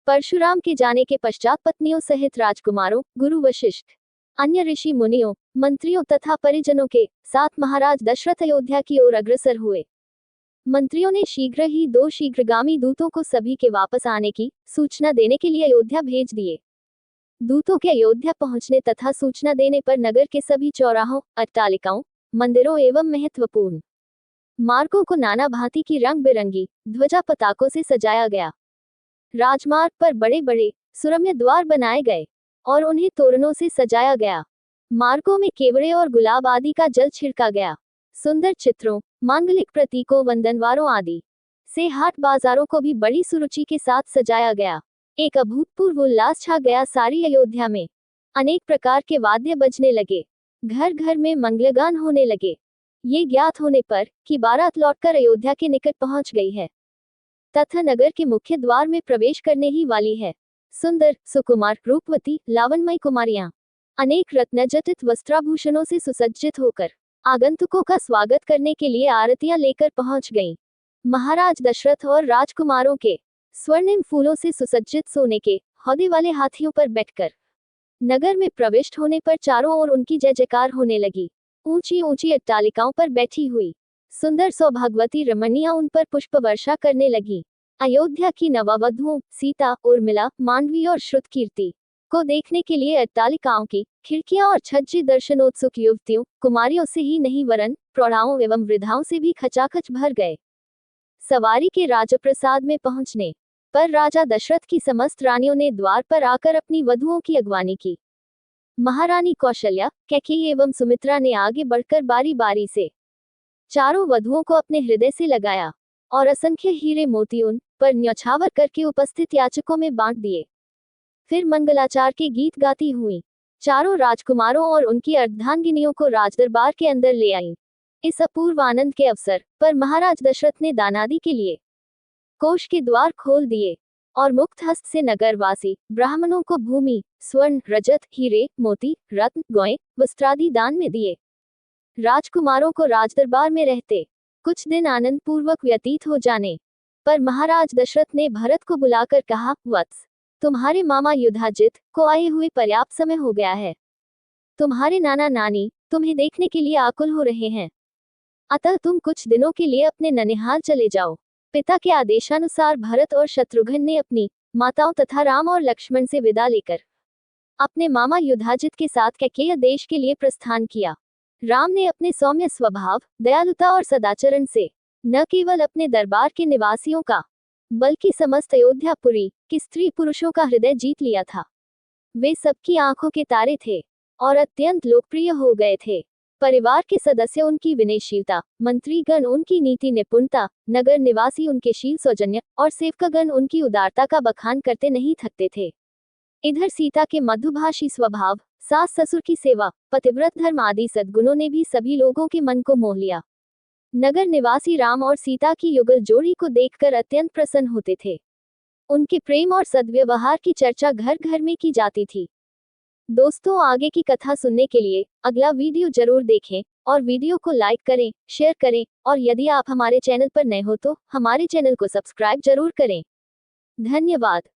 परशुराम के जाने के पश्चात पत्नियों सहित राजकुमारों, गुरु वशिष्ठ, अन्य ऋषि मुनियों, मंत्रियों तथा परिजनों के साथ महाराज दशरथ अयोध्या की ओर अग्रसर हुए। मंत्रियों ने शीघ्र ही 2 शीघ्रगामी दूतों को सभी के वापस आने की सूचना देने के लिए अयोध्या भेज दिए। दूतों के अयोध्या पहुंचने तथा सूचना देने पर नगर के सभी चौराहों, अट्टालिकाओं, मंदिरों एवं महत्वपूर्ण मार्गों को नाना भांति की रंग बिरंगी ध्वजा पताकों से सजाया गया। राजमार्ग पर बड़े बड़े सुरम्य द्वार बनाए गए और उन्हें तोरणों से सजाया गया। मार्गों में केवड़े और गुलाब आदि का जल छिड़का गया। सुंदर चित्रों, मांगलिक प्रतीकों, वंदनवारों आदि से हाट बाजारों को भी बड़ी सुरुचि के साथ सजाया गया। एक अभूतपूर्व उल्लास छा गया सारी अयोध्या में। अनेक प्रकार के वाद्य बजने लगे, घर घर में मंगलगान होने लगे। ये ज्ञात होने पर कि बारात लौटकर अयोध्या के निकट पहुंच गई है तथा नगर के मुख्य द्वार में प्रवेश करने ही वाली है, सुंदर, सुकुमार, रूपवती, लावण्यमयी कुमारियां अनेक रत्नजटित वस्त्राभूषणों से सुसज्जित होकर आगंतुकों का स्वागत करने के लिए आरतियां लेकर पहुंच गईं। महाराज दशरथ और राजकुमारों के स्वर्णिम फूलों से सुसज्जित सोने के हौदे वाले हाथियों पर बैठकर नगर में प्रविष्ट होने पर चारों ओर उनकी जय जयकार होने लगी। ऊंची ऊंची अट्टालिकाओं पर बैठी हुई सुंदर सौभाग्यवती रमणियां उन पर पुष्प वर्षा करने लगी। अयोध्या की नववधुओं सीता, उर्मिला, मांडवी और श्रुतकीर्ति को देखने के लिए अट्टालिकाओं की खिड़कियां और छज्जे दर्शनोत्सुक युवतियों, कुमारियों से ही नहीं वरन प्रौढ़ाओं एवं वृद्धाओं से भी खचाखच भर गए। सवारी के राजप्रसाद में पहुंचने पर राजा दशरथ की समस्त रानियों ने द्वार पर आकर अपनी वधुओं की अगवानी की। महारानी कौशल्या, कैकेयी एवं सुमित्रा ने आगे बढ़कर बारी बारी से चारों वधुओं को अपने हृदय से लगाया और असंख्य हीरे मोती उन पर न्यौछावर करके उपस्थित याचकों में बांट दिए। फिर मंगलाचार के गीत गाती हुई चारों राजकुमारों और उनकी अर्धांगिनियों को राजदरबार के अंदर ले आईं। इस अपूर्व आनंद के अवसर पर महाराज दशरथ ने दानादि के लिए कोष के द्वार खोल दिए और मुक्त हस्त से नगरवासी ब्राह्मणों को भूमि, स्वर्ण, रजत, हीरे, मोती, रत्न, गौएं, वस्त्रादि दान में दिए। राजकुमारों को राजदरबार में रहते कुछ दिन आनंद पूर्वक व्यतीत हो जाने पर महाराज दशरथ ने भरत को बुलाकर कहा, वत्स, तुम्हारे मामा युधाजित को आए हुए पर्याप्त समय हो गया है। तुम्हारे नाना नानी तुम्हें देखने के लिए आकुल हो रहे हैं, अतः तुम कुछ दिनों के लिए अपने ननिहाल चले जाओ। पिता के आदेशानुसार भरत और शत्रुघ्न ने अपनी माताओं तथा राम और लक्ष्मण से विदा लेकर अपने मामा युधाजित के साथ कैकेय देश के लिए प्रस्थान किया। राम ने अपने सौम्य स्वभाव, दयालुता और सदाचरण से न केवल अपने दरबार के निवासियों का बल्कि समस्त अयोध्यापुरी के स्त्री पुरुषों का हृदय जीत लिया था। वे सबकी आंखों के तारे थे और अत्यंत लोकप्रिय हो गए थे। परिवार के सदस्य उनकी विनयशीलता, मंत्रीगण उनकी नीति निपुणता, नगर निवासी उनके शील सौजन्य और सेवकगण उनकी उदारता का बखान करते नहीं थकते थे। इधर सीता के मधुभाषी स्वभाव, सास ससुर की सेवा, पतिव्रत धर्म आदि सद्गुणों ने भी सभी लोगों के मन को मोह लिया। नगर निवासी राम और सीता की युगल जोड़ी को देखकर अत्यंत प्रसन्न होते थे। उनके प्रेम और सद्व्यवहार की चर्चा घर घर में की जाती थी। दोस्तों, आगे की कथा सुनने के लिए अगला वीडियो जरूर देखें और वीडियो को लाइक करें, शेयर करें और यदि आप हमारे चैनल पर नए हो तो हमारे चैनल को सब्सक्राइब जरूर करें। धन्यवाद।